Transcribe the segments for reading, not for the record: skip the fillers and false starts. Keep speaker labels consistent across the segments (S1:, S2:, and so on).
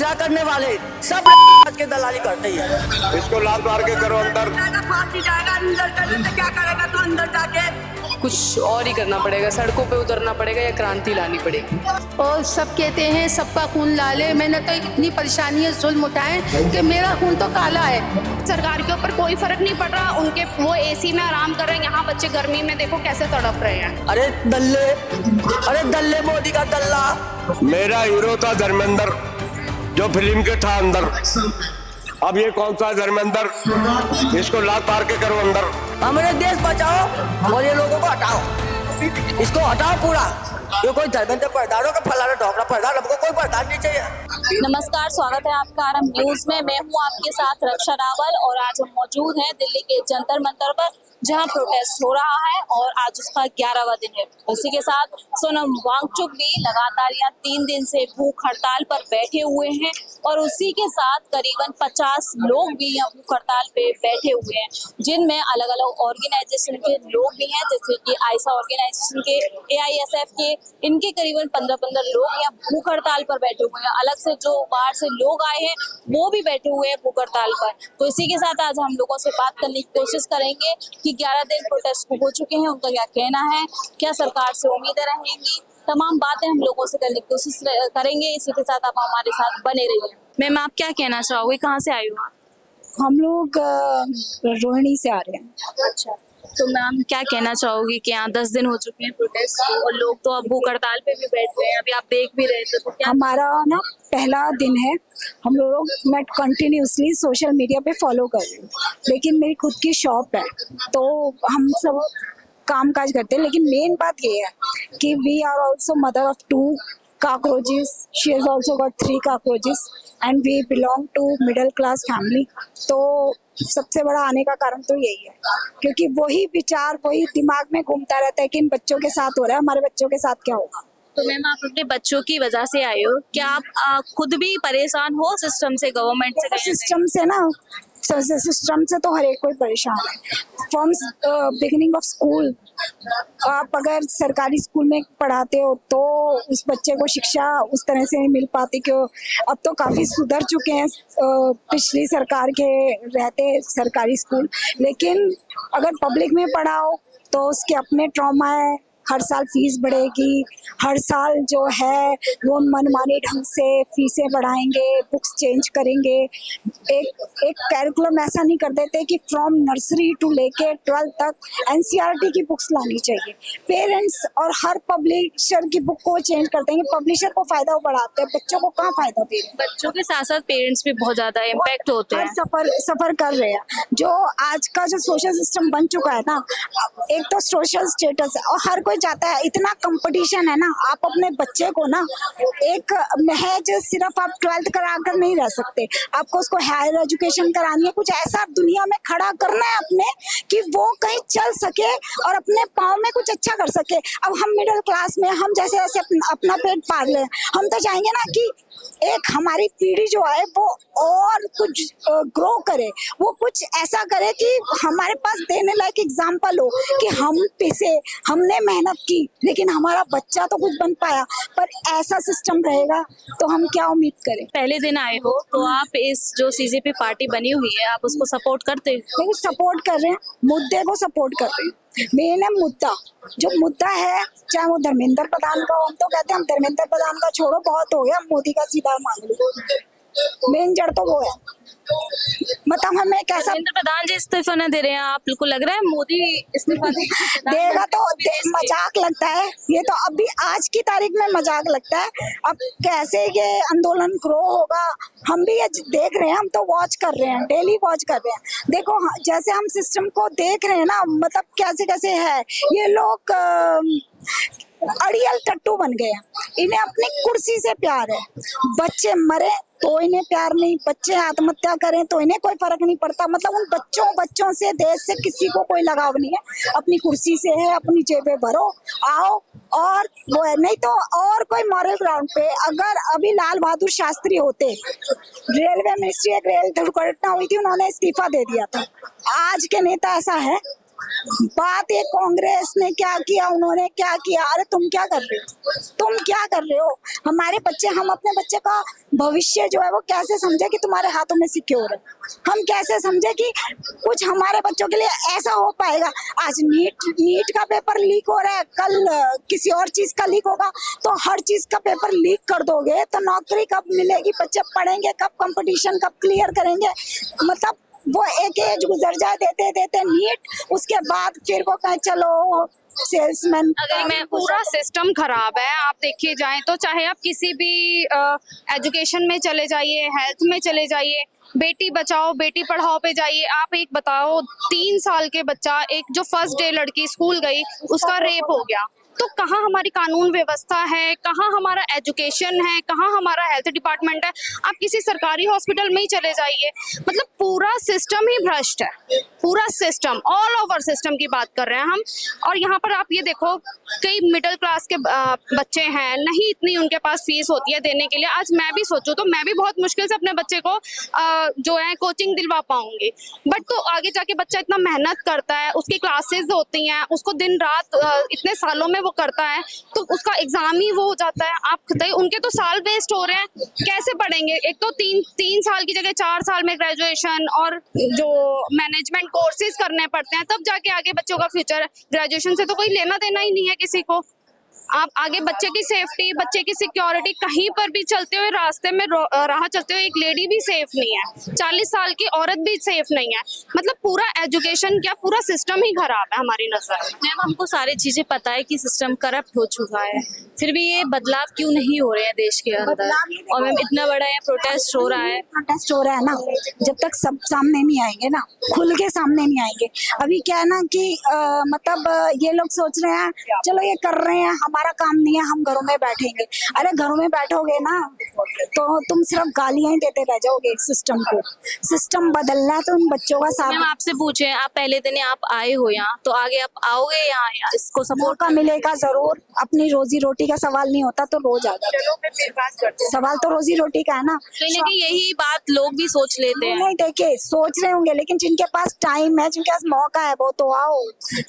S1: कब्जा करने वाले सब के दलाली करते ही है।
S2: इसको लात मार के करो अंदर।
S1: फांसी जाएगा, अंदर करने से क्या करेगा तो अंदर जाके
S3: कुछ और ही करना पड़ेगा, सड़कों पे उतरना पड़ेगा या क्रांति लानी पड़ेगी।
S4: और सब कहते हैं सबका खून लाल है। मैंने तो इतनी परेशानी है, जुल्म उठाए कि मेरा खून तो काला है।
S5: सरकार के ऊपर कोई फर्क नहीं पड़ रहा, उनके वो एसी में आराम कर रहे हैं, यहाँ बच्चे गर्मी में देखो कैसे तड़प रहे हैं।
S1: अरे दल्ले मोदी का दल्ला।
S2: मेरा हीरो था धर्मेंद्र, जो फिल्म के था अंदर। अब ये कौन सा धर्मेंद्र? इसको लात मार के करो अंदर।
S1: हमारे देश बचाओ और ये लोगों को हटाओ, इसको हटाओ पूरा। ये कोई धर्मेंद्र प्रधान हो, फलाना ढोकरा प्रधान, हमको कोई प्रधान नहीं चाहिए।
S6: नमस्कार, स्वागत है आपका आरएम न्यूज में। मैं हूं आपके साथ रक्षा रावल और आज हम मौजूद हैं दिल्ली के जंतर मंतर पर, जहां प्रोटेस्ट हो रहा है और आज उसका 11वां दिन है। उसी के साथ सोनम वांगचुक भी लगातार यहाँ 3 दिन से भूख हड़ताल पर बैठे हुए हैं और उसी के साथ करीबन 50 लोग भी यहाँ भूख हड़ताल पे बैठे हुए हैं, जिनमें अलग अलग ऑर्गेनाइजेशन के लोग भी हैं, जैसे कि आयसा ऑर्गेनाइजेशन के, AISF के, इनके करीबन 15 लोग यहाँ भूख हड़ताल पर बैठे हुए हैं। अलग से जो बाहर से लोग आए हैं वो भी बैठे हुए हैं भूख हड़ताल पर। तो इसी के साथ आज हम लोगों से बात करने की कोशिश करेंगे कि 11 दिन प्रोटेस्ट हो चुके हैं, उनका क्या कहना है, क्या सरकार से उम्मीदें रहेंगी, तमाम बातें हम लोगों से करने की कोशिश करेंगे। इसी के साथ आप हमारे साथ बने रहिए। मैम, आप क्या कहना चाहोगे, कहाँ से आए हो?
S7: हम लोग रोहिणी से आ रहे हैं।
S6: अच्छा, तो मैम क्या कहना चाहोगी कि यहाँ 10 दिन हो चुके हैं प्रोटेस्ट और लोग तो अब भूख हड़ताल पे भी बैठ रहे हैं, अभी आप देख भी रहे थे, तो क्या?
S7: हमारा ना पहला दिन है, हम लोग मैं कंटिन्यूसली सोशल मीडिया पे फॉलो कर रही हूँ, लेकिन मेरी खुद की शॉप है तो हम सब काम काज करते हैं। लेकिन मेन बात ये है कि we are also mother of 2 cockroaches. She has also got 3 cockroaches and we belong to middle class family. तो सबसे बड़ा आने का कारण तो यही है, क्योंकि वही विचार वही दिमाग में घूमता रहता है कि इन बच्चों के साथ हो रहा है, हमारे बच्चों के साथ क्या होगा।
S6: तो मैम, आप अपने बच्चों की वजह से आए हो, क्या आप खुद भी परेशान हो सिस्टम से, गवर्नमेंट से?
S7: सिस्टम से ना, सिस्टम से तो हर एक कोई परेशान है। फ्रॉम बिगिनिंग ऑफ स्कूल, आप अगर सरकारी स्कूल में पढ़ाते हो तो उस बच्चे को शिक्षा उस तरह से नहीं मिल पाती। क्यों, अब तो काफ़ी सुधर चुके हैं पिछली सरकार के रहते सरकारी स्कूल, लेकिन अगर पब्लिक में पढ़ाओ तो उसके अपने ट्रॉमा है। हर साल फीस बढ़ेगी, हर साल जो है वो मनमानी ढंग से फीसें बढ़ाएंगे, बुक्स चेंज करेंगे। एक कैरिकुलम ऐसा नहीं कर देते कि फ्रॉम नर्सरी टू लेके 12th तक NCERT की बुक्स लानी चाहिए। पेरेंट्स और हर पब्लिशर की बुक को चेंज कर देंगे, पब्लिशर को फायदा बढ़ाते हैं, बच्चों को कहाँ फायदा दे रहे हैं।
S6: बच्चों के साथ साथ पेरेंट्स भी बहुत ज्यादा इम्पैक्ट होते हैं,
S7: सफर कर रहे हैं। जो आज का जो सोशल सिस्टम बन चुका है ना, एक तो सोशल स्टेटस है और हर कोई चाहता है, इतना कंपटीशन है ना, आप अपने बच्चे को ना एक महज सिर्फ आप 12th करा कर नहीं रह सकते, आपको उसको हायर एजुकेशन करानी है, कुछ ऐसा दुनिया में खड़ा करना है अपने कि वो कहीं चल सके और अपने पाँव में कुछ अच्छा कर सके। अब हम मिडिल क्लास में हम जैसे ऐसे अपना पेट पाल रहे हैं, हम तो चाहेंगे ना कि एक हमारी पीढ़ी जो है वो और कुछ ग्रो करे, वो कुछ ऐसा करे कि हमारे पास देने लायक एग्जाम्पल हो कि हम पिसे, हमने मेहनत की, लेकिन हमारा बच्चा तो कुछ बन पाया। पर ऐसा सिस्टम रहेगा तो हम क्या उम्मीद करें।
S6: पहले दिन आए हो तो आप इस जो CJP पार्टी बनी हुई है, आप उसको सपोर्ट करते हो?
S7: लेकिन सपोर्ट कर रहे हैं, मुद्दे को सपोर्ट कर रहे हैं। मेन है मुद्दा, जो मुद्दा है, चाहे वो धर्मेंद्र प्रधान का हो, हम तो कहते हैं हम धर्मेंद्र प्रधान का छोड़ो, बहुत हो गया, मोदी का सीधा मांग लो। मेन जड़ तो वो है, मतलब हमें कैसा
S6: धर्मेंद्र प्रधान जी इस्तीफा न दे रहे हैं, आपको लग रहा है मोदी इस्तीफा
S7: देगा तो मजाक लगता है। ये तो अभी आज की तारीख में मजाक लगता है, अब कैसे ये आंदोलन ग्रो होगा हम भी ये देख रहे हैं, हम तो वॉच कर रहे हैं, डेली वॉच कर रहे हैं। देखो जैसे हम सिस्टम को देख रहे हैं ना, मतलब कैसे कैसे है ये लोग अड़ियल टट्टू बन गए हैं। इन्हें अपनी कुर्सी से प्यार है, बच्चे मरे तो इन्हें प्यार नहीं, बच्चे आत्महत्या करें तो इन्हें कोई फर्क नहीं पड़ता। मतलब उन बच्चों से, देश से किसी को कोई लगाव नहीं है, अपनी कुर्सी से है, अपनी जेबें भरो, आओ और वो है। नहीं तो और कोई मॉरल ग्राउंड पे अगर अभी लाल बहादुर शास्त्री होते, रेलवे मिनिस्ट्री एक रेल दुर्घटना हुई थी, उन्होंने इस्तीफा दे दिया था। आज के नेता ऐसा है बात ये कांग्रेस ने क्या किया, उन्होंने क्या किया, अरे तुम क्या कर रहे हो, तुम क्या कर रहे हो? हमारे बच्चे, हम अपने बच्चे का भविष्य जो है वो कैसे समझे कि तुम्हारे हाथों में सिक्योर है? हम कैसे समझे कि कुछ हमारे बच्चों के लिए ऐसा हो पाएगा? आज नीट का पेपर लीक हो रहा है, कल किसी और चीज का लीक होगा, तो हर चीज का पेपर लीक कर दोगे तो नौकरी कब मिलेगी? बच्चे पढ़ेंगे कब? कंपटीशन कब क्लियर करेंगे? मतलब वो एक एज गुजर जाए देते देते नीट, उसके बाद फिर वो कहे चलो सेल्समैन।
S5: अगर मैं पूरा सिस्टम खराब है, आप देखिए जाएं तो चाहे आप किसी भी एजुकेशन में चले जाइए, हेल्थ में चले जाइए, बेटी बचाओ बेटी पढ़ाओ पे जाइए, आप एक बताओ 3 साल के बच्चा, एक जो फर्स्ट डे लड़की स्कूल गई उसका रेप हो गया, तो कहाँ हमारी कानून व्यवस्था है, कहाँ हमारा एजुकेशन है, कहाँ हमारा हेल्थ डिपार्टमेंट है? आप किसी सरकारी हॉस्पिटल में ही चले जाइए, मतलब पूरा सिस्टम ही भ्रष्ट है, पूरा सिस्टम, ऑल ओवर सिस्टम की बात कर रहे हैं हम। और यहाँ पर आप ये देखो, कई मिडिल क्लास के बच्चे हैं, नहीं इतनी उनके पास फीस होती है देने के लिए। आज मैं भी सोचूं तो मैं भी बहुत मुश्किल से अपने बच्चे को जो है कोचिंग दिलवा पाऊंगी, बट तो आगे जाके बच्चा इतना मेहनत करता है, उसकी क्लासेस होती हैं, उसको दिन रात इतने सालों में वो करता है, तो उसका एग्जाम ही वो हो जाता है। आप बताइए, उनके तो साल वेस्ट हो रहे हैं, कैसे पढ़ेंगे? एक तो तीन साल की जगह 4 साल में ग्रेजुएशन और जो मैनेजमेंट कोर्सेज करने पड़ते हैं, तब जाके आगे बच्चों का फ्यूचर। ग्रेजुएशन से तो कोई लेना देना ही नहीं है किसी को। आप आगे बच्चे की सेफ्टी, बच्चे की सिक्योरिटी, कहीं पर भी चलते हुए रास्ते में राह चलते हुए एक लेडी भी सेफ नहीं है, 40 साल की औरत भी सेफ नहीं है। मतलब पूरा एजुकेशन क्या, पूरा सिस्टम ही खराब है हमारी नजर में।
S6: मैम हमको सारी चीजें पता है कि सिस्टम करप्ट हो चुका है, फिर भी ये बदलाव क्यों नहीं हो रहे हैं देश के अंदर? और मैम इतना बड़ा ये प्रोटेस्ट हो रहा है,
S7: प्रोटेस्ट हो रहा है ना, जब तक सब सामने नहीं आएंगे ना, खुल के सामने नहीं आएंगे। अभी क्या है ना कि मतलब ये लोग सोच रहे हैं चलो ये कर रहे हैं, हमारा काम नहीं है, हम घरों में बैठेंगे। अरे घरों में बैठोगे ना तो तुम सिर्फ गालियां ही देते रह जाओगे सिस्टम को। सिस्टम बदलना है तो उन बच्चों का साथ।
S6: मैम आपसे पूछे, आप पहले दिन आप आए हो यहाँ, तो आगे आप आओगे यहाँ इसको सपोर्ट?
S7: मौका मिलेगा जरूर, अपनी रोजी रोटी का सवाल नहीं होता तो रोज आ जाता, सवाल तो रोजी रोटी का है ना।
S6: कहीं ना कहीं यही बात लोग भी सोच लेते हैं।
S7: नहीं देखिए, सोच रहे होंगे, लेकिन जिनके पास टाइम है, जिनके पास मौका है, वो तो आओ।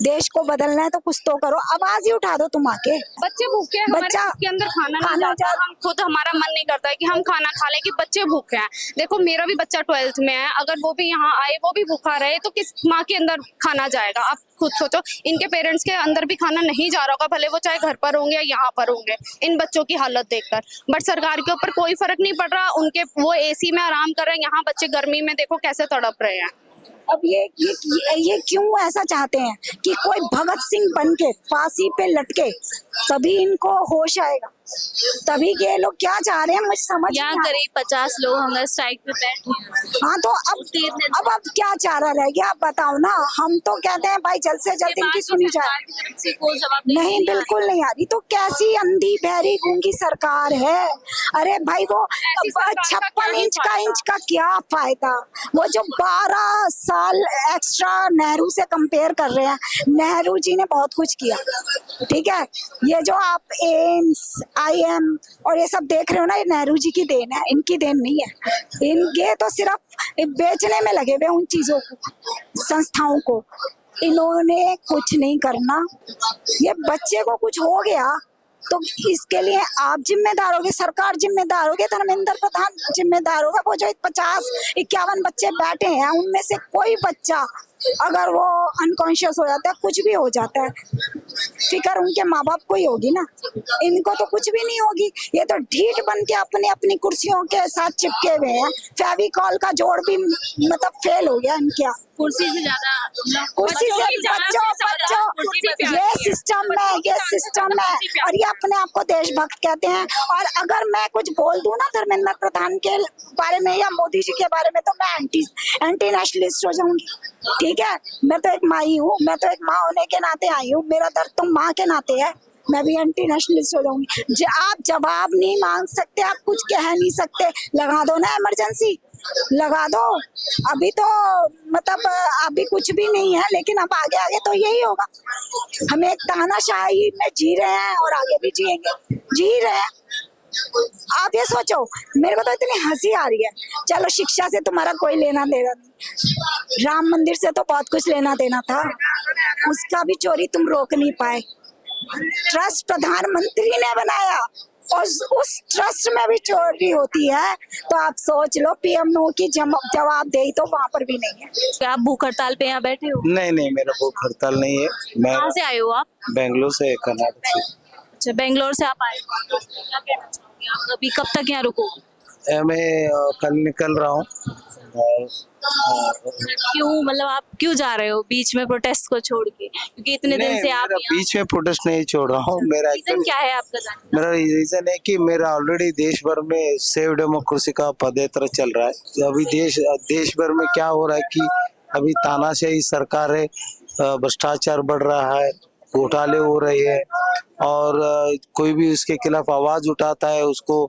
S7: देश को बदलना है तो कुछ तो करो, आवाज ही उठा दो तुम आके।
S5: बच्चे भूखे हैं, हमारे
S7: बच्चा
S5: के अंदर खाना नहीं जाता, हम खुद हमारा मन नहीं करता है कि हम खाना खा लें कि बच्चे भूखे हैं। देखो मेरा भी बच्चा 12th में है, अगर वो भी यहाँ आए, वो भी भूखा रहे, तो किस माँ के अंदर खाना जाएगा? आप खुद सोचो, इनके पेरेंट्स के अंदर भी खाना नहीं जा रहा होगा, भले वो चाहे घर पर होंगे या यहाँ पर होंगे, इन बच्चों की हालत देखकर। बट सरकार के ऊपर कोई फर्क नहीं पड़ रहा, उनके वो एसी में आराम कर रहे हैं, यहाँ बच्चे गर्मी में देखो कैसे तड़प रहे हैं।
S7: अब ये क्यों ऐसा चाहते हैं कि कोई भगत सिंह बन के फांसी पे लटके, तभी इनको होश आएगा, तभी के लोग क्या चाह रहे हैं मुझे समझ
S6: यहाँ
S7: नहीं आ
S6: करीब 50 लोग हंगर स्ट्राइक पे बैठे हैं।
S7: रहा। हाँ तो अब क्या चारा रह गया, आप बताओ ना। हम तो कहते हैं भाई जल्द से जल्द इनकी सुनी जाए, नहीं बिल्कुल नहीं आ रही। तो कैसी अंधी बहरी गूंगी सरकार है? अरे भाई वो 56 इंच का क्या फायदा? वो जो 12 साल एक्स्ट्रा नेहरू से कंपेयर कर रहे हैं, नेहरू जी ने बहुत कुछ किया, ठीक है। ये जो आप एम्स, IIM और ये सब देख रहे हो ना, ये नेहरू जी की देन है, इनकी देन नहीं है। इनके तो सिर्फ बेचने में लगे हुए उन चीजों को, संस्थाओं को। इन्होंने कुछ नहीं करना। ये बच्चे को कुछ हो गया तो इसके लिए आप जिम्मेदार होगे, सरकार जिम्मेदार होगे, धर्मेंद्र प्रधान जिम्मेदार होगा। वो जो 50-51 बच्चे बैठे हैं, उनमें से कोई बच्चा अगर वो अनकॉन्शियस हो जाता है, कुछ भी हो जाता है, फिक्र उनके माँ बाप को ही होगी ना, इनको तो कुछ भी नहीं होगी। ये तो ढीठ बन के अपने अपनी कुर्सियों के साथ चिपके हुए हैं। फेविकॉल का जोड़ भी मतलब फेल हो गया इनका।
S6: कुर्सी से ज्यादा,
S7: कुर्सी से बच्चों, ये सिस्टम है और ये अपने आप को देशभक्त कहते हैं। और अगर मैं कुछ बोल दूं ना धर्मेंद्र प्रधान के बारे में या मोदी जी के बारे में, तो मैं एंटी नेशनलिस्ट हो जाऊंगी, ठीक है। मैं तो एक माई हूँ, मैं तो एक माँ होने के नाते आई हूँ, मेरा दर्द तो माँ के नाते है, मैं भी एंटी नेशनलिस्ट हो जाऊंगी। आप जवाब नहीं मांग सकते, आप कुछ कह नहीं सकते, लगा दो ना इमरजेंसी, लगा दो। अभी तो मतलब अभी कुछ भी नहीं है, लेकिन अब आगे आगे तो यही होगा। हम एक तानाशाही में जी रहे हैं और आगे भी जिएंगे, जी रहे हैं। आप ये सोचो, मेरे को तो इतनी हंसी आ रही है। चलो शिक्षा से तुम्हारा कोई लेना देना नहीं, राम मंदिर से तो बहुत कुछ लेना देना था, उसका भी चोरी तुम रोक नहीं पाए। ट्रस्ट प्रधानमंत्री ने बनाया और उस ट्रस्ट में भी चोरी होती है, तो आप सोच लो पीएमओ की जवाबदेही तो वहाँ पर भी नहीं है।
S6: क्या आप भूख हड़ताल पे यहाँ बैठे हो?
S8: नहीं नहीं, मेरा भूख हड़ताल नहीं है। मैं
S6: कहाँ से आए हो आप?
S8: बेंगलोर से, कर्नाटक से।
S6: अच्छा, बेंगलोर से आप आए हो। क्या कहना चाहोगे आप? अभी कब तक यहाँ रुकोगे?
S8: मैं कल निकल रहा हूँ।
S6: क्यों, मतलब आप क्यों जा रहे हो बीच में प्रोटेस्ट को छोड़ के? क्योंकि इतने दिन से आप यहाँ,
S8: बीच में प्रोटेस्ट नहीं छोड़ रहा हूँ। मेरा
S6: रीजन क्या है आपका जाने का?
S8: मेरा रीजन है कि मेरा ऑलरेडी देश भर में सेव डेमोक्रेसी का पदयात्रा चल रहा है। अभी देश भर में क्या हो रहा है कि अभी तानाशाही सरकार है, भ्रष्टाचार बढ़ रहा है, घोटाले हो रहे हैं, और कोई भी उसके खिलाफ आवाज उठाता है उसको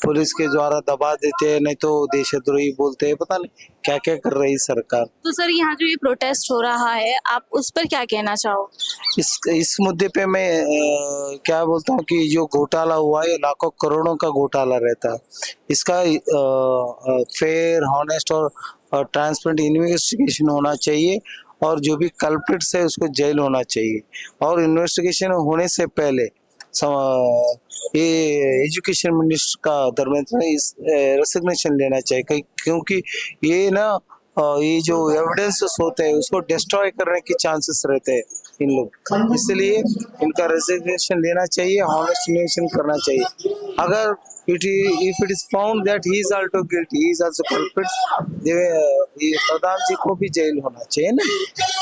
S8: पुलिस के द्वारा दबा देते हैं, नहीं तो देशद्रोही बोलते हैं। पता नहीं क्या क्या कर रही सरकार।
S6: तो सर, यहाँ जो ये प्रोटेस्ट हो रहा है, आप उस पर क्या कहना चाहो?
S8: इस मुद्दे पे मैं क्या बोलता हूँ कि जो घोटाला हुआ है, लाखों करोड़ों का घोटाला रहता है। इसका फेयर, हॉनेस्ट और ट्रांसपेरेंट इन्वेस्टिगेशन होना चाहिए, और जो भी कल्प्रिट्स है उसको जेल होना चाहिए। और इन्वेस्टिगेशन होने से पहले ये एजुकेशन मिनिस्टर का धर्मेंद्र ने इस रेसिग्नेशन लेना चाहिए, क्योंकि ये ना ये जो एविडेंसेस होते हैं उसको डिस्ट्रॉय करने के चांसेस रहते हैं इन लोग, इसलिए इनका रेसिग्नेशन लेना चाहिए, हॉनेस्ट इन्वेस्टिगेशन करना चाहिए। अगर if it is found that he is also guilty, he is also culprit, ये प्रधान जी को भी जेल होना चाहिए ना।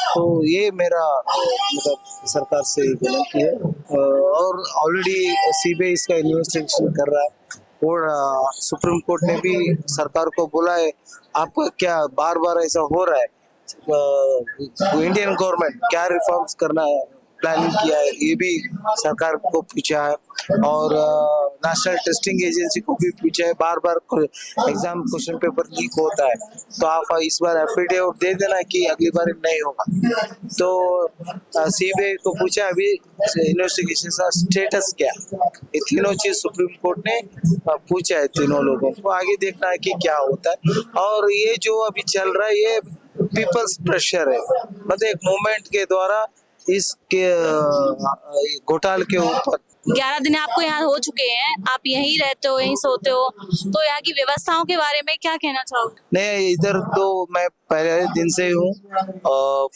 S8: तो ये मेरा मतलब सरकार से विनती है, और ऑलरेडी सीबीआई इसका इन्वेस्टिगेशन कर रहा है, और सुप्रीम कोर्ट ने भी सरकार को बोला है, आपका क्या बार बार ऐसा हो रहा है, इंडियन गवर्नमेंट क्या रिफॉर्म्स करना है, प्लानिंग किया है, ये भी सरकार को पूछा है, और नेशनल टेस्टिंग एजेंसी को भी पूछा है। बार बार एग्जाम क्वेश्चन पेपर लीक होता है, तो आप इस बार एफिडेविट दे देना कि अगली बार नहीं होगा। तो सीबीआई को पूछा, अभी इन्वेस्टिगेशन का स्टेटस क्या, ये तीनों चीज सुप्रीम कोर्ट ने पूछा है तीनों लोगों को। आगे देखना है कि क्या होता है। और ये जो अभी चल रहा है ये पीपल्स प्रेशर है, मतलब एक मूवमेंट के द्वारा इसके घोटाले के ऊपर
S6: 11 दिन आपको यहाँ हो चुके हैं, आप यहीं रहते हो, यहीं सोते हो, तो यहाँ की व्यवस्थाओं के बारे में क्या कहना चाहोगे?
S8: नहीं, इधर तो मैं पहले दिन से ही हूँ।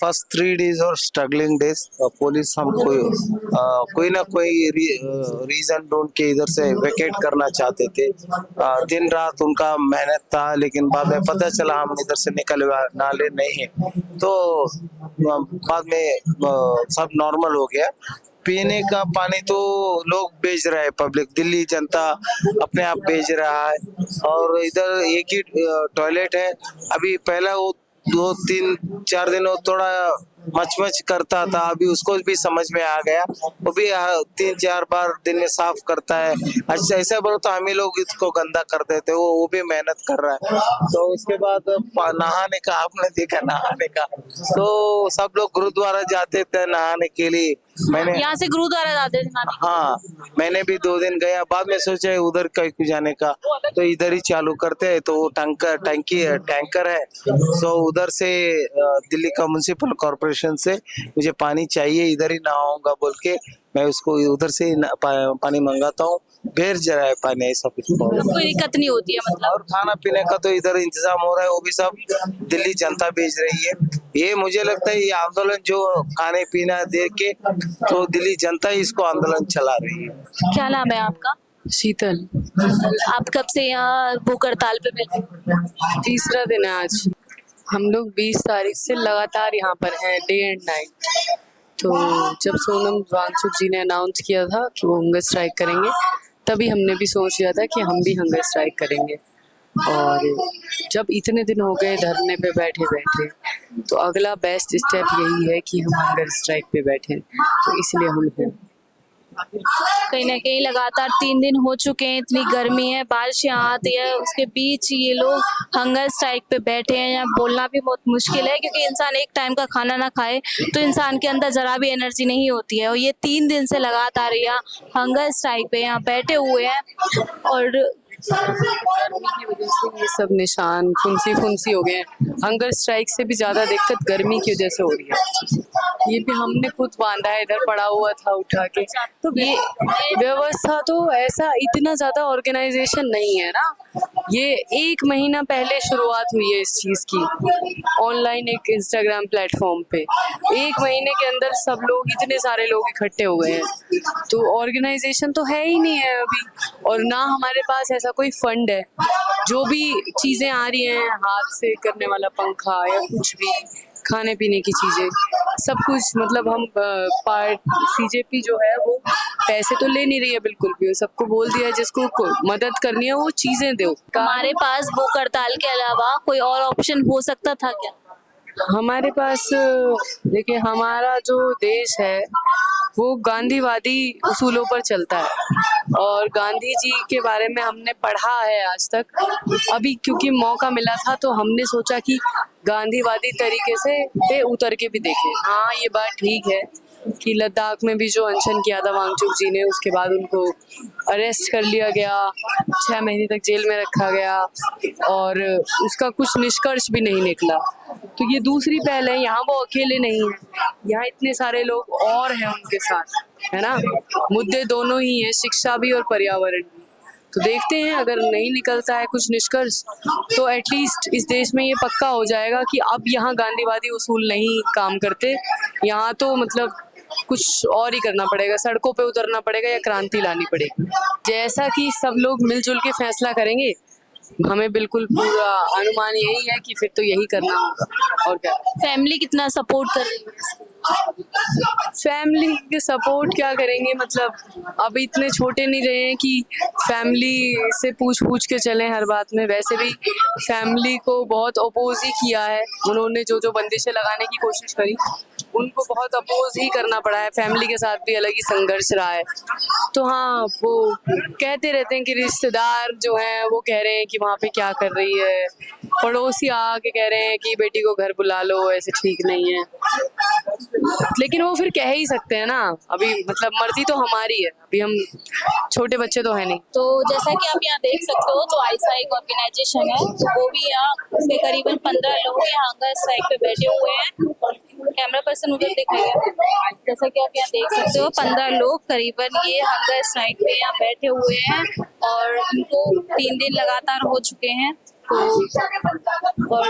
S8: फर्स्ट 3 डेज और स्ट्रगलिंग डेज, पुलिस हमको कोई ना कोई रीजन ढूंढ के इधर से वेकेट करना चाहते थे। दिन रात उनका मेहनत था, लेकिन बाद में पता चला हम इधर से निकल नाले नहीं है, तो बाद में सब नॉर्मल हो गया। पीने का पानी तो लोग बेच रहे हैं, पब्लिक, दिल्ली जनता अपने आप बेच रहा है, और इधर एक ही टॉयलेट है। अभी पहला वो 2-3-4 दिन वो थोड़ा मच करता था, अभी उसको भी समझ में आ गया, वो भी 3-4 बार दिन में साफ करता है। अच्छा, ऐसा बोलो तो हम ही लोग इसको गंदा कर देते, वो भी मेहनत कर रहा है। तो उसके बाद नहाने का, आपने देखा नहाने का, तो सब लोग गुरुद्वारा जाते थे नहाने के लिए। मैंने
S6: यहाँ से गुरुद्वारा जाते थे नहाने?
S8: हाँ, मैंने भी 2 दिन गया, बाद में सोचा उधर कहीं जाने का, तो इधर ही चालू करते हैं। तो वो टैंकर है, तो उधर से दिल्ली का म्युनिसिपल कॉर्पोरेशन से मुझे पानी चाहिए, इधर ही नहाऊंगा बोल के मैं उसको उधर से पानी मंगाता हूँ, भेज जा रहा है पानी, ऐसा कुछ
S6: कोई दिक्कत नहीं होती है मतलब।
S8: और खाना पीने का तो इधर इंतजाम हो रहा है, वो भी सब दिल्ली जनता भेज रही है। ये मुझे लगता है ये आंदोलन जो खाने पीना दे के, तो दिल्ली जनता ही इसको आंदोलन चला रही है।
S6: क्या नाम है आपका?
S3: शीतल।
S6: आप कब से यहाँ भूख हड़ताल पे बैठे?
S3: 3रा दिन है आज। हम लोग 20 तारीख से लगातार यहाँ पर हैं, डे एंड नाइट। तो जब सोनम वांगचुक जी ने अनाउंस किया था कि वो हंगर स्ट्राइक करेंगे, तभी हमने भी सोच लिया था कि हम भी हंगर स्ट्राइक करेंगे। और जब इतने दिन हो गए धरने पे बैठे बैठे, तो अगला बेस्ट स्टेप यही है कि हम हंगर स्ट्राइक पे बैठे, तो इसलिए हम हैं।
S6: कहीं ना कहीं लगातार 3 दिन हो चुके हैं, इतनी गर्मी है, बारिश यहाँ आती है, उसके बीच ये लोग हंगर स्ट्राइक पे बैठे हैं। यहाँ बोलना भी बहुत मुश्किल है क्योंकि इंसान एक टाइम का खाना ना खाए तो इंसान के अंदर जरा भी एनर्जी नहीं होती है। और ये 3 दिन से लगातार यहाँ हंगर स्ट्राइक पे यहाँ बैठे हुए हैं और
S3: गर्मी की वजह से ये सब निशान फुंसी हो गए हैं। हंगर स्ट्राइक से भी ज्यादा दिक्कत गर्मी की वजह से हो रही है। ये भी हमने खुद बांधा है, इधर पड़ा हुआ था उठा के। तो ये व्यवस्था तो ऐसा इतना ज्यादा ऑर्गेनाइजेशन नहीं है ना। ये 1 महीना पहले शुरुआत हुई है इस चीज की, ऑनलाइन एक इंस्टाग्राम प्लेटफॉर्म पे 1 महीने के अंदर सब लोग, इतने सारे लोग इकट्ठे हो गए हैं। तो ऑर्गेनाइजेशन तो है ही नहीं है अभी, और ना हमारे पास ऐसा कोई फंड है। जो भी चीजें आ रही हैं, हाथ से करने वाला पंखा या कुछ भी, खाने पीने की चीजें, सब कुछ मतलब हम सीजेपी जो है वो पैसे तो ले नहीं रही है बिल्कुल भी। सबको बोल दिया है जिसको मदद करनी है वो चीजें दो।
S6: हमारे पास भूख हड़ताल के अलावा कोई और ऑप्शन हो सकता था क्या?
S3: हमारे पास देखिए, हमारा जो देश है वो गांधीवादी उसूलों पर चलता है और गांधी जी के बारे में हमने पढ़ा है आज तक। अभी क्योंकि मौका मिला था तो हमने सोचा कि गांधीवादी तरीके से पे उतर के भी देखें। हाँ, ये बात ठीक है कि लद्दाख में भी जो अनशन किया था वांगचुक जी ने, उसके बाद उनको अरेस्ट कर लिया गया, 6 महीने तक जेल में रखा गया और उसका कुछ निष्कर्ष भी नहीं निकला। तो ये दूसरी पहल है। यहाँ वो अकेले नहीं है, यहाँ इतने सारे लोग और हैं उनके साथ, है ना। मुद्दे दोनों ही हैं, शिक्षा भी और पर्यावरण भी। तो देखते हैं, अगर नहीं निकलता है कुछ निष्कर्ष तो एटलीस्ट इस देश में ये पक्का हो जाएगा कि अब यहाँ गांधीवादी उसूल नहीं काम करते। यहाँ तो मतलब कुछ और ही करना पड़ेगा, सड़कों पे उतरना पड़ेगा या क्रांति लानी पड़ेगी। जैसा कि सब लोग मिलजुल के फैसला करेंगे, हमें बिल्कुल पूरा अनुमान यही है कि फिर तो यही करना होगा। और क्या,
S6: फैमिली कितना सपोर्ट कर रही है?
S3: फैमिली के सपोर्ट क्या करेंगे, मतलब अब इतने छोटे नहीं रहे हैं कि फैमिली से पूछ के चलें हर बात में। वैसे भी फैमिली को बहुत अपोज ही किया है उन्होंने, जो बंदिशें लगाने की कोशिश करी उनको बहुत अपोज ही करना पड़ा है। फैमिली के साथ भी अलग ही संघर्ष रहा है। तो हाँ, वो कहते रहते हैं कि रिश्तेदार जो हैं वो कह रहे हैं कि वहाँ पे क्या कर रही है, पड़ोसी आके कह रहे हैं कि बेटी को घर बुला लो, ऐसे ठीक नहीं है। लेकिन वो फिर कह ही सकते हैं ना, अभी मतलब मर्जी तो हमारी है, अभी हम छोटे बच्चे तो है नहीं।
S6: तो जैसा कि आप यहाँ देख सकते हो, तो आईसा एक ऑर्गेनाइजेशन है, वो भी यहाँ उसके करीबन 15 लोग यहाँ हंगर स्ट्राइक पे बैठे हुए हैं। कैमरा पर्सन उधर दिखाइए। जैसा कि आप यहाँ देख सकते हो, 15 लोग करीबन ये हंगर स्ट्राइक पे यहाँ बैठे हुए हैं और इनको 3 दिन लगातार हो चुके हैं। तो और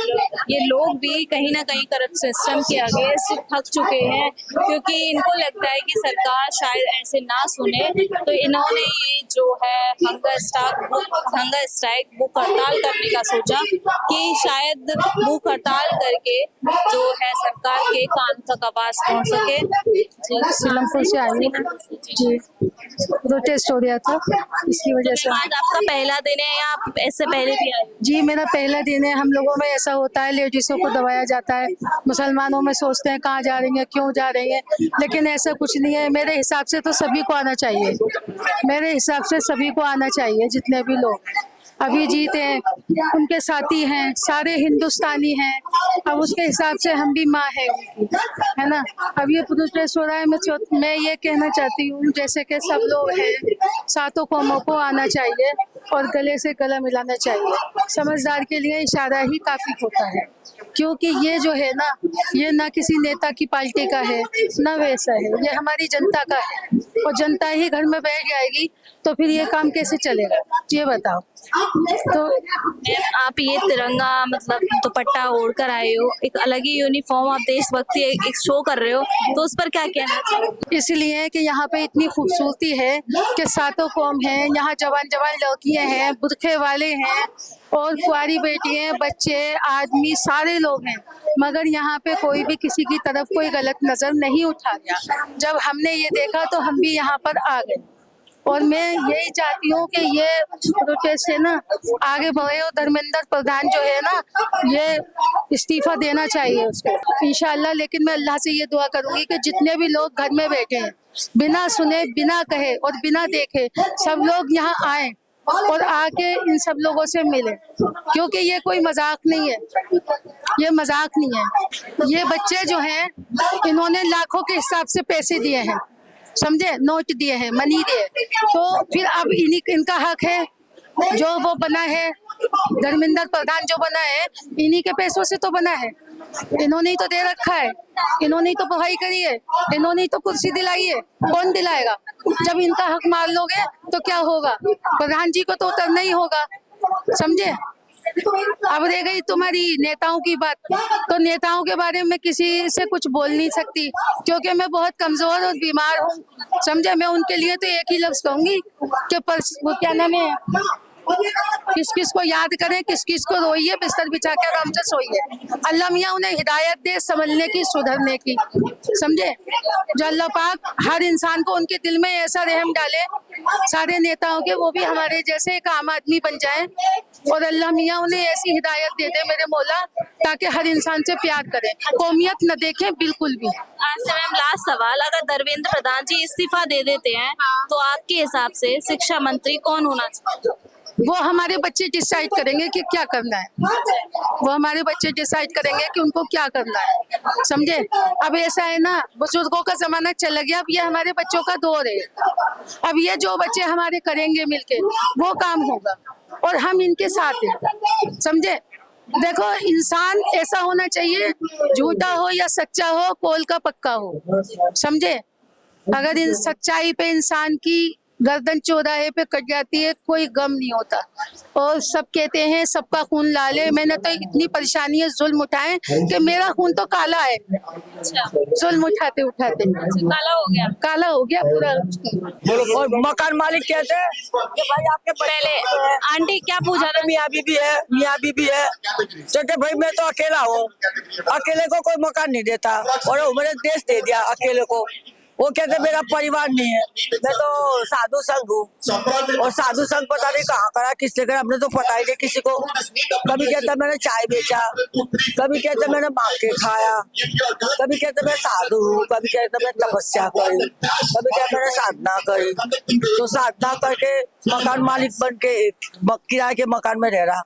S6: ये लोग भी कहीं ना कहीं करप्ट सिस्टम के आगे से थक चुके हैं, क्योंकि इनको लगता है कि सरकार शायद ऐसे ना सुने, तो इन्होंने ये जो है हंगर स्ट्राइक भूख हड़ताल करने का सोचा कि शायद भूख हड़ताल करके जो है सरकार के कान तक आवाज पहुंच सके।
S4: सीलमपुर से आई हूँ जी, प्रोटेस्ट हो रहा था, इसकी वजह से।
S6: आज आपका पहला दिन है या आप इससे पहले भी आए?
S4: जी, मेरा पहला दिन है। हम लोगों में ऐसा होता है, लेडीजों को दबाया जाता है। मुसलमानों में सोचते हैं कहाँ जा रही हैं, क्यों जा रही हैं, लेकिन ऐसा कुछ नहीं है। मेरे हिसाब से तो सभी को आना चाहिए, मेरे हिसाब से सभी को आना चाहिए। जितने भी लोग अभी जीते हैं उनके साथी हैं, सारे हिंदुस्तानी हैं। अब उसके हिसाब से हम भी माँ है उनकी, है ना। अब ये प्रोटेस्ट हो रहा है, मैं ये कहना चाहती हूँ जैसे कि सब लोग हैं, सातों कौमों को आना चाहिए और गले से गला मिलाना चाहिए। समझदार के लिए इशारा ही काफी होता है, क्योंकि ये जो है ना, ये ना किसी नेता की पार्टी का है ना वैसा है, ये हमारी जनता का है। और जनता ही घर में बैठ जाएगी तो फिर ये काम कैसे चलेगा, ये बताओ। तो
S6: आप ये तिरंगा मतलब दुपट्टा ओढ़ कर आए हो, एक अलग ही यूनिफॉर्म, आप देशभक्ति एक शो कर रहे हो, तो उस पर क्या कहना चाहिए?
S4: इसलिए कि यहाँ पे इतनी खूबसूरती है कि सातों कौम हैं, यहाँ जवान लड़कियां हैं, बुरखे वाले हैं और कुंवारी बेटी हैं, बच्चे, आदमी, सारे लोग हैं। मगर यहाँ पे कोई भी किसी की तरफ कोई गलत नजर नहीं उठा गया। जब हमने ये देखा तो हम भी यहाँ पर आ गए। और मैं यही चाहती हूँ कि ये प्रोटेस्ट है ना आगे बढ़े और धर्मेंद्र प्रधान जो है ना, ये इस्तीफा देना चाहिए उसको इंशाल्लाह। लेकिन मैं अल्लाह से ये दुआ करूंगी कि जितने भी लोग घर में बैठे हैं, बिना सुने, बिना कहे और बिना देखे, सब लोग यहाँ आए और आके इन सब लोगों से मिले, क्योंकि ये कोई मजाक नहीं है, ये मजाक नहीं है। ये बच्चे जो हैं, इन्होंने लाखों के हिसाब से पैसे दिए हैं, समझे, नोट दिए हैं, मनी दिए, तो फिर अब इनका हक है। जो वो बना है, धर्मेंद्र प्रधान जो बना है, इन्हीं के पैसों से तो बना है, इन्होंने ही तो दे रखा है, इन्होंने ही तो पढ़ाई करी है, इन्होंने ही तो कुर्सी दिलाई है। कौन दिलाएगा? जब इनका हक मार लोगे तो क्या होगा? प्रधान जी को तो उतरना ही होगा, समझे। अब रह गई तुम्हारी नेताओं की बात, तो नेताओं के बारे में किसी से कुछ बोल नहीं सकती, क्योंकि मैं बहुत कमजोर और बीमार हूँ, समझे। मैं उनके लिए तो एक ही लफ्ज कहूंगी कि वो क्या नाम है, किस किस को याद करें, किस किस को रोइए, बिस्तर बिछा के आराम से सोइए। अल्लाह मियाँ उन्हें हिदायत दे संभलने की, सुधरने की, समझे। जो अल्लाह पाक हर इंसान को उनके दिल में ऐसा रहम डाले, सारे नेताओं के, वो भी हमारे जैसे एक आम आदमी बन जाए, और अल्लाह मियाँ उन्हें ऐसी हिदायत दे दे मेरे मौला, ताकि हर इंसान से प्यार करें, कौमियत न देखें बिल्कुल भी।
S6: आज से मैम लास्ट सवाल, अगर धर्मेंद्र प्रधान जी इस्तीफा दे देते हैं तो आपके हिसाब से शिक्षा मंत्री कौन होना चाहिए?
S4: वो हमारे बच्चे डिसाइड करेंगे कि क्या करना है, वो हमारे बच्चे डिसाइड करेंगे कि उनको क्या करना है, समझे। अब ऐसा है ना, बुजुर्गों का जमाना चला गया, अब ये हमारे बच्चों का दौर है। अब ये जो बच्चे हमारे करेंगे मिलके, वो काम होगा, और हम इनके साथ हैं, समझे। देखो, इंसान ऐसा होना चाहिए, झूठा हो या सच्चा हो, पोल का पक्का हो, समझे। अगर इन सच्चाई पे इंसान की गर्दन चौराहे पे कट जाती है, कोई गम नहीं होता, और सब कहते हैं सबका खून लाल है। मैंने तो इतनी परेशानी है, जुल्म उठाए कि मेरा खून तो काला है, जुल्म उठाते उठाते काला हो गया पूरा।
S1: और मकान मालिक कहते हैं कि भाई आपके
S6: पहले आंटी क्या पूछा था?
S1: मियाँ बीबी है, मियाँ बीबी है, तो कहते भाई मैं तो अकेला हूँ, अकेले को कोई मकान नहीं देता, और मैंने देश दे दिया अकेले को। वो कहते मेरा परिवार नहीं है, मैं तो साधु संघ हूँ, और साधु संघ पता नहीं कहाँ करा, किसने करा, हमने तो पता ही नहीं किसी को। कभी कहता मैंने चाय बेचा, कभी कहते मैंने मांग के खाया, कभी कहते मैं साधु हूँ, कभी कहते मैं तपस्या करी, कभी कहते मैंने साधना करी। तो साधना करके मकान मालिक बन के किराए के मकान में रह रहा।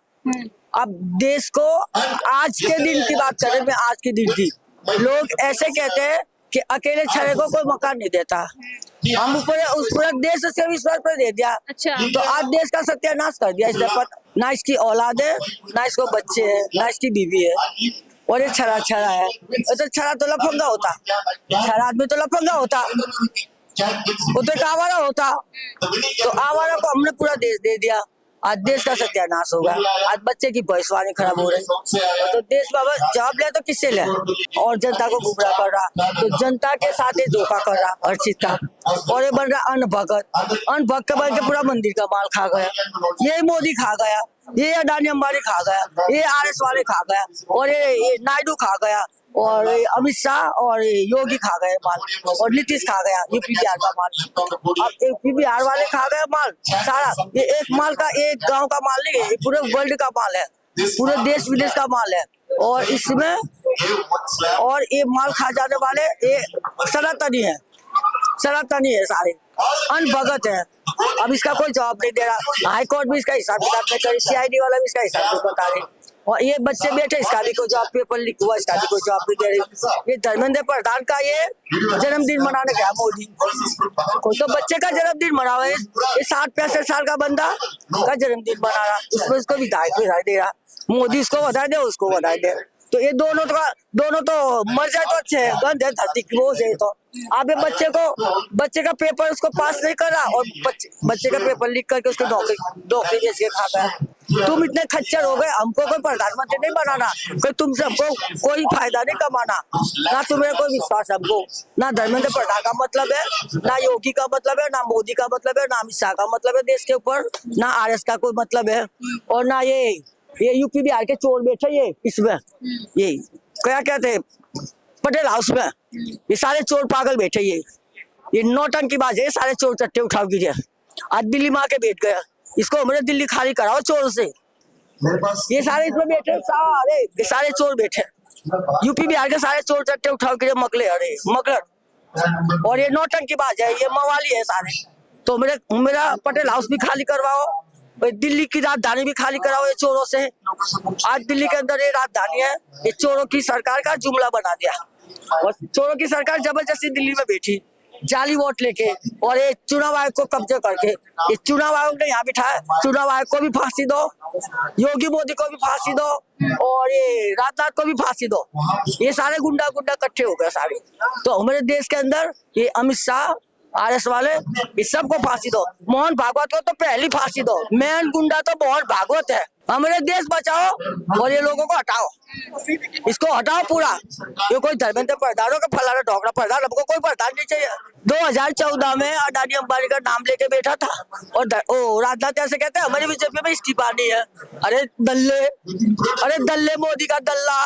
S1: अब देश को आज के दिन की बात करें, मैं आज के दिन की, लोग ऐसे कहते हैं कि अकेले छड़े को कोई मकान नहीं देता। हम उस पूरे देश से विश्वास पर दे दिया।
S6: अच्छा।
S1: तो आज देश का सत्यानाश कर दिया इसने, पर ना इसकी औलाद है, ना इसको बच्चे हैं, ना इसकी बीवी है, और ये छड़ा है। तो छड़ा तो लफंगा होता, छड़ा आदमी तो लफंगा होता, वो तो एक आवारा होता। तो आवारा को हमने पूरा देश दे दिया, आज देश का सत्यानाश होगा, आज बच्चे की भविष्यवाणी खराब हो रही। तो देश बाबा जवाब ले तो किससे ले, और जनता को गुमराह कर रहा, तो जनता के साथ ये धोखा कर रहा हर चीज का, और ये बन रहा अनभक्त बन के पूरा मंदिर का माल खा गया। ये मोदी खा गया, ये अडानी अंबानी खा गया, ये आरएस वाले खा गया, और ये नायडू खा गया, और अमित शाह और योगी खा गए माल, और नीतीश खा गया यूपी बिहार का माल। अब यूपी बिहार वाले खा गए माल सारा। ये एक माल का, एक गांव का माल नहीं है, ये पूरे वर्ल्ड का माल है, पूरे देश विदेश का माल है। और इसमें और ये माल खा जाने वाले ये सनातनी है सारे, अनभगत है। अब इसका कोई जवाब नहीं दे रहा, हाई कोर्ट भी इसका हिसाब किताब नहीं कर रही, सीआईडी वाला भी इसका हिसाब नहीं बता रही, और ये बच्चे बैठे, इसका भी कोई जवाब, पेपर लीक हुआ, इसका भी कोई जवाब नहीं दे रही। ये धर्मेंद्र प्रधान का ये जन्मदिन मनाने गया मोदी, कोई तो बच्चे का जन्मदिन मना रहा है, ये 60-65 साल का बंदा का जन्मदिन मना रहा, उसमें उसको बधाई दे रहा। मोदी उसको बधाई दे, उसको बधाई दे, तो ये दोनों तो मर जाए तो अच्छे है, गंध है धरती की वो है। तो आप बच्चे का पेपर उसको पास नहीं कर रहा, और बच्चे का पेपर लीक करके उसको नौकरी बेच के खाता है। तुम इतने खच्चर हो गए, हमको कोई प्रधानमंत्री नहीं बनाना, कोई तुमसे हमको कोई फायदा नहीं कमाना, ना तुम्हें कोई विश्वास हमको, ना धर्मेंद्र प्रधान का मतलब है, ना योगी का मतलब है, ना मोदी का मतलब है, ना अमित शाह का मतलब है देश के ऊपर, ना आरएस का कोई मतलब है, और ना ये यूपी बिहार के चोर बैठे ये इसमें, ये क्या कहते हैं पटेल हाउस में, ये सारे चोर पागल बैठे, ये नौटंकीबाज है, सारे चोर चट्टे उठाओ गिरे। आज दिल्ली में आके बैठ गया, इसको हमने दिल्ली खाली कराओ चोर से, ये सारे इसमें बैठे, ये सारे चोर बैठे, यूपी बिहार के सारे चोर चट्टे उठाओ के मकले, अरे मकलर, और ये नौटंकीबाज है, ये मवाली है सारे। तो मेरा पटेल हाउस भी खाली करवाओ, दिल्ली की राजधानी भी खाली कराओ ये चोरों से। आज दिल्ली के अंदर ये राजधानी है, ये चोरों की सरकार का जुमला बना दिया, और चोरों की सरकार जबरदस्ती दिल्ली में बैठी जाली वोट लेके, और ये चुनाव आयोग को कब्जे करके। ये चुनाव आयोग ने यहाँ बिठाया, चुनाव आयोग को भी फांसी दो, योगी मोदी को भी फांसी दो, और ये राजनाथ को भी फांसी दो। ये सारे गुंडा इकट्ठे हो गए सारे। तो हमारे देश के अंदर ये अमित शाह, आरएस वाले, इस सबको फांसी दो। मोहन भागवत को तो पहली फांसी दो, मेन गुंडा तो मोहन भागवत है। हमारे देश बचाओ और ये लोगों को हटाओ, इसको हटाओ पूरा। ये कोई धर्मेंद्र प्रधान हो, फलाना ढोकरा प्रधान, हमको कोई प्रधान नहीं चाहिए। 2014 में अडानी अंबानी का नाम लेके बैठा था, और राजनाथ ऐसे कहते हैं हमारी बीजेपी में इस्तीफा नहीं है। अरे दल्ले मोदी का दल्ला,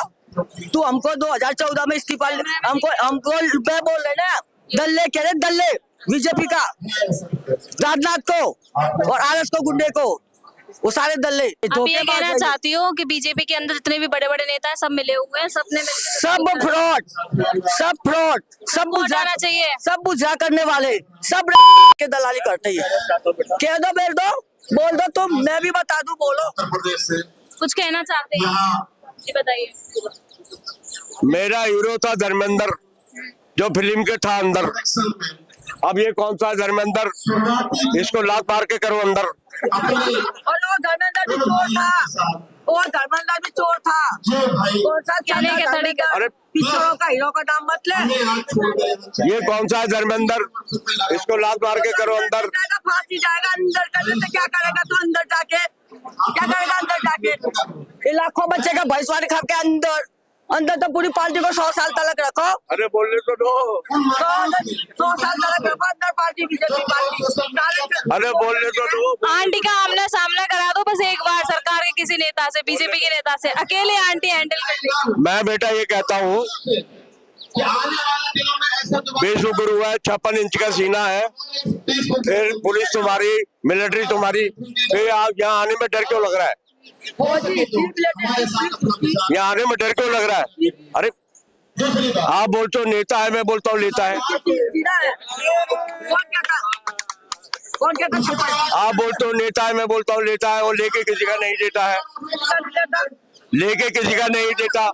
S1: तू हमको 2014 में इस्तीफा, हमको बोल रहे ना दल्ले, कह रहे दल्ले बीजेपी का, राजनाथ को और आरएस को, गुंडे को, वो सारे दल्ले।
S6: आप ये कहना चाहती हो कि बीजेपी के अंदर जितने भी बड़े बड़े नेता हैं सब मिले हुए हैं, सबने
S1: सब फ्रॉड, सब
S6: हटाना चाहिए,
S1: सब बुझा करने वाले, सब के दलाली करते हैं। कह दो, बैठ दो, बोल दो तुम, मैं भी बता दूं, बोलो।
S6: कुछ कहना चाहते हैं जी, बताइए।
S2: मेरा हीरो था धर्मेंद्र, जो फिल्म के था अंदर। अब ये कौन सा धर्मेंद्र, इसको लात मार के करो अंदर।
S1: और वो धर्मेंद्र भी चोर था, और धर्मेंद्र भी चोर था।
S2: अरे
S1: पिक्चरों का हीरो का नाम मत ले।
S2: ये कौन सा है धर्मेंद्र, इसको लात मार के करो अंदर।
S1: फांसी जाएगा अंदर, करने से क्या करेगा तू अंदर जाके, क्या करेगा अंदर जाके? ये लाखों बच्चे का भैंसवारी खा के अंदर तो पूरी पार्टी को 100 साल तक रखो।
S2: अरे बोलने तो दो,
S1: 100 साल तक रखो अंदर पार्टी, बीजेपी पार्टी।
S2: अरे बोलने तो दो।
S6: आंटी का आमना सामना करा दो बस एक बार सरकार के किसी नेता से, बीजेपी के नेता से, अकेले आंटी हैंडल कर ले।
S2: मैं बेटा ये कहता हूँ, बेशुक्र हुआ है, 56 इंच का सीना है, फिर पुलिस तुम्हारी, मिलिट्री तुम्हारी, फिर आप यहाँ आने में डर क्यों लग रहा है? यहाँ आने में डर क्यों लग रहा है? अरे आप बोलते हो नेता है, मैं बोलता हूँ लेता है। आप बोलते हो नेता है, मैं बोलता हूँ लेता है, और लेके किसी का नहीं देता है, लेके किसी का नहीं देता।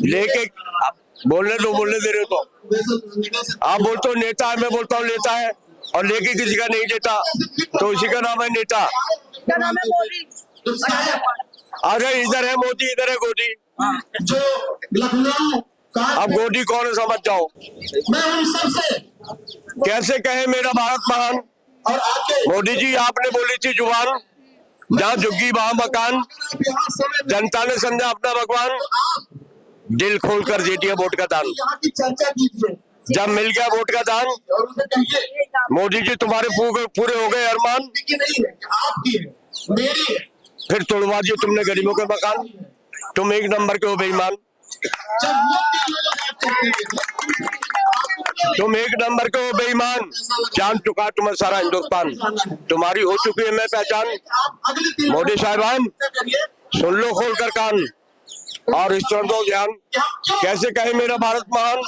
S2: लेके बोलने दे रहे हो तो। आप बोलते हो नेता है, मैं बोलता हूँ लेता है, और लेके किसी का नहीं देता, तो इसी का नाम है नेता। अरे इधर है मोदी, इधर है गोदी। अब गोदी कौन है समझ जाओ। कैसे कहे मेरा भारत महान। मोदी जी आपने बोली थी जुबान, जहाँ झुग्गी वहां मकान, जनता ने समझा अपना भगवान, दिल खोल कर दे दिया वोट का दान। जब मिल गया वोट का दान, मोदी जी तुम्हारे पूरे हो गए अरमान, फिर तोड़वा दिए तुमने गरीबों के मकान। तुम एक नंबर के हो बेईमान, तुम एक नंबर के हो बेईमान। जान चुका तुम्हें सारा हिंदुस्तान, तुम्हारी हो चुकी है मैं पहचान। मोदी साहिबान सुन लो खोल कर कान, और इस दो ज्ञान। कैसे कहे मेरा भारत महान,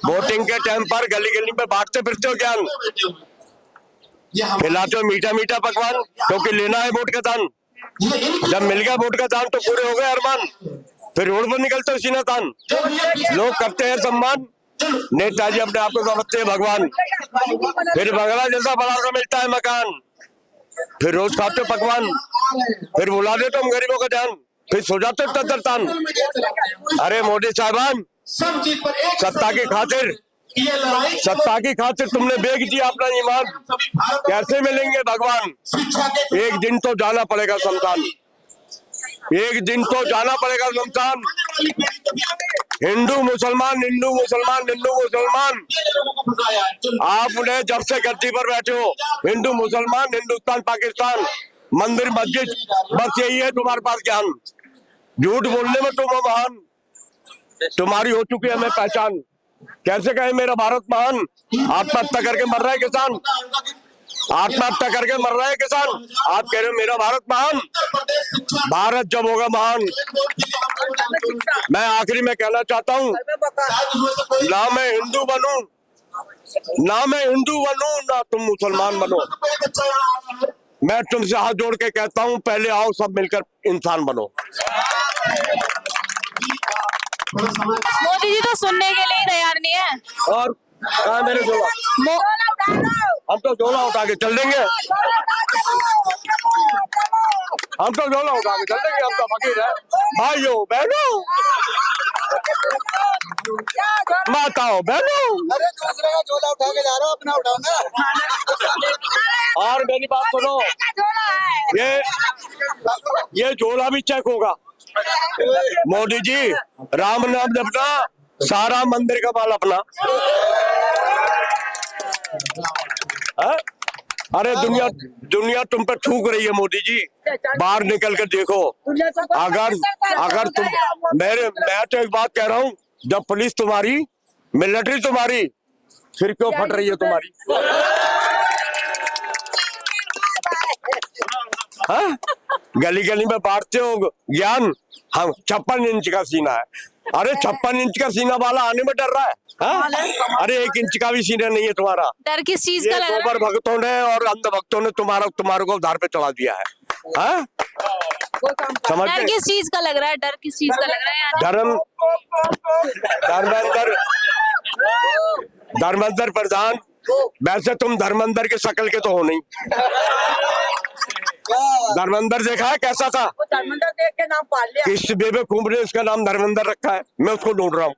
S2: वोटिंग के टाइम पर गली गली में बांटते फिरते हो ज्ञान, खिलाते हो मीठा मीठा पकवान, क्योंकि लेना है वोट का दान। जब मिल गया वोट का दान तो पूरे हो गए अरमान, फिर रोड पर निकलते हो सीना तान। लोग करते हैं सम्मान, नेताजी अपने आप को समझते हैं भगवान। फिर बंगला जैसा बड़ा सा मिलता है मकान, फिर रोज खाते हो पकवान, फिर बुला देते हम गरीबों का ध्यान, फिर सो जाते हो तन। अरे मोदी साहबान, सत्ता की खातिर तुमने बेच दिया अपना ईमान। कैसे मिलेंगे भगवान, एक दिन तो जाना पड़ेगा शमशान, एक दिन तो जाना पड़ेगा शमशान। हिंदू मुसलमान, हिंदू मुसलमान, हिंदू मुसलमान, आपने जब से गद्दी पर बैठे हो, हिंदू मुसलमान, हिंदुस्तान पाकिस्तान, मंदिर मस्जिद, बस यही है तुम्हारे पास ज्ञान। झूठ बोलने में तुम महान, तुम्हारी हो चुकी है हमें पहचान। कैसे कहे मेरा भारत महान, आत्महत्या करके मर रहा है किसान। आत्महत्या करके मर रहे हैं किसान। आप कह रहे हो मेरा भारत महान। भारत जब होगा महान। मैं आखिरी में कहना चाहता हूँ, ना मैं हिंदू बनूं, ना तुम मुसलमान बनो। मैं तुमसे हाथ जोड़ के कहता हूँ, पहले आओ सब मिलकर इंसान बनो।
S6: मोदी जी तो सुनने के लिए ही तैयार नहीं है।
S2: और कहाँ मेरे झोला? हम तो झोला उठा के चल देंगे। हम तो झोला उठा के चल देंगे। हम तो फकीर है। भाइयों बहनों, माताओं बहनों,
S8: अरे दूसरे का झोला उठा के जा रहा हो, अपना उठाओ ना।
S2: और मेरी बात सुनो, ये झोला भी चेक होगा। मोदी जी, राम नाम जपना, सारा मंदिर का माल अपना। है? अरे दुनिया तुम पर थूक रही है मोदी जी। बाहर निकल कर देखो। अगर तुम मैं तो एक बात कह रहा हूँ, जब पुलिस तुम्हारी, मिलिट्री तुम्हारी, फिर क्यों फट रही है तुम्हारी? हाँ? गली गली में बांटते हो ज्ञान। हम 56 इंच का सीना है। अरे 56 इंच का सीना वाला आने में डर रहा है। हाँ? अरे 1 इंच का भी सीना नहीं है तुम्हारा।
S6: डर किस चीज का लग रहा
S2: गोबर भक्तों ने और अंध भक्तों ने तुम्हारे को उधार पे चढ़ा दिया है। हाँ? समझ
S6: डर
S2: गए?
S6: किस चीज का लग रहा है? डर किस चीज का लग रहा है यार?
S2: धर्मेंद्र प्रधान, वैसे तुम धर्मेंद्र के शक्ल के तो हो नहीं। धर्मेंद्र देखा है कैसा था?
S1: धर्मेंद्र देख के नाम पाल लिया।
S2: किस बेवकूफ ने उसका नाम धर्मेंद्र रखा है? मैं उसको ढूंढ रहा हूँ।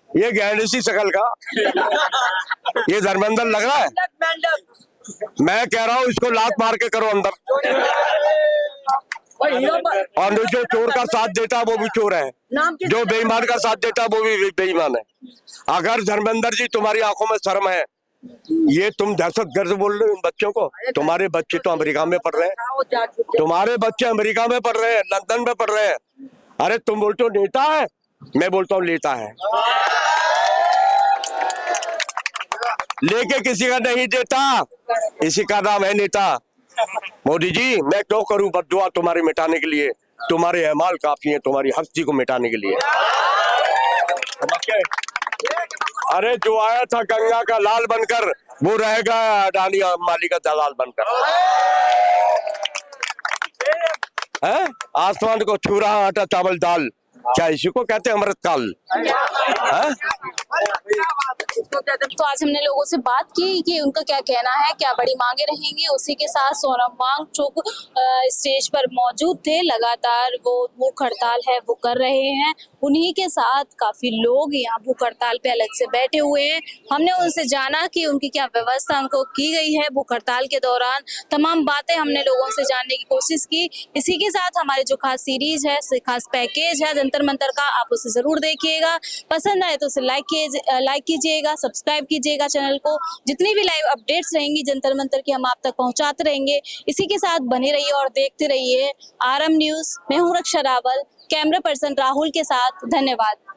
S2: ये गैंडसी शक्ल का ये धर्मेंद्र लग रहा है। मैं कह रहा हूँ इसको लात मार के करो अंदर। और जो चोर का साथ देता है वो भी चोर है, जो बेईमान का साथ देता है वो भी बेईमान है। अगर धर्मेंद्र जी तुम्हारी आंखों में शर्म है, ये तुम दहशतगर्द बोल रहे हो इन बच्चों को। तुम्हारे बच्चे तो अमेरिका में पढ़ रहे हैं, तुम्हारे बच्चे अमेरिका में पढ़ रहे हैं, लंदन में पढ़ रहे हैं। अरे तुम बोलते हो नेता है, मैं बोलता हूँ लेता है। लेके किसी का नहीं देता, इसी का नाम है नेता। मोदी जी, मैं क्यों करूं बद्दुआ तुम्हारे मिटाने के लिए? तुम्हारे अमाल काफी है तुम्हारी हस्ती को मिटाने के लिए। अरे जो आया था गंगा का लाल बनकर, वो रहेगा अडानी अंबानी का दलाल बनकर। है? आसमान को छू रहा आटा चावल दाल, क्या इसी को कहते हैं अमृतकाल?
S6: तो आज हमने लोगों से बात की कि उनका क्या कहना है, क्या बड़ी मांगे रहेंगी। उसी के साथ सोनम वांगचुक स्टेज पर मौजूद थे। लगातार वो भूख हड़ताल है वो कर रहे हैं। उन्हीं के साथ काफी लोग यहाँ भूख हड़ताल पे अलग से बैठे हुए हैं। हमने उनसे जाना कि उनकी क्या व्यवस्था उनको की गई है भूख हड़ताल के दौरान। तमाम बातें हमने लोगों से जानने की कोशिश की। इसी के साथ हमारे जो खास सीरीज है, खास पैकेज है जंतर मंतर का, आप उसे जरूर देखिएगा। पसंद आए तो उसे लाइक कीजिएगा, सब्सक्राइब कीजिएगा चैनल को। जितनी भी लाइव अपडेट्स रहेंगी जंतर मंतर की हम आप तक पहुंचाते रहेंगे। इसी के साथ बने रहिए और देखते रहिए RM न्यूज। मैं हूं रक्षा रावल, कैमरा पर्सन राहुल के साथ। धन्यवाद।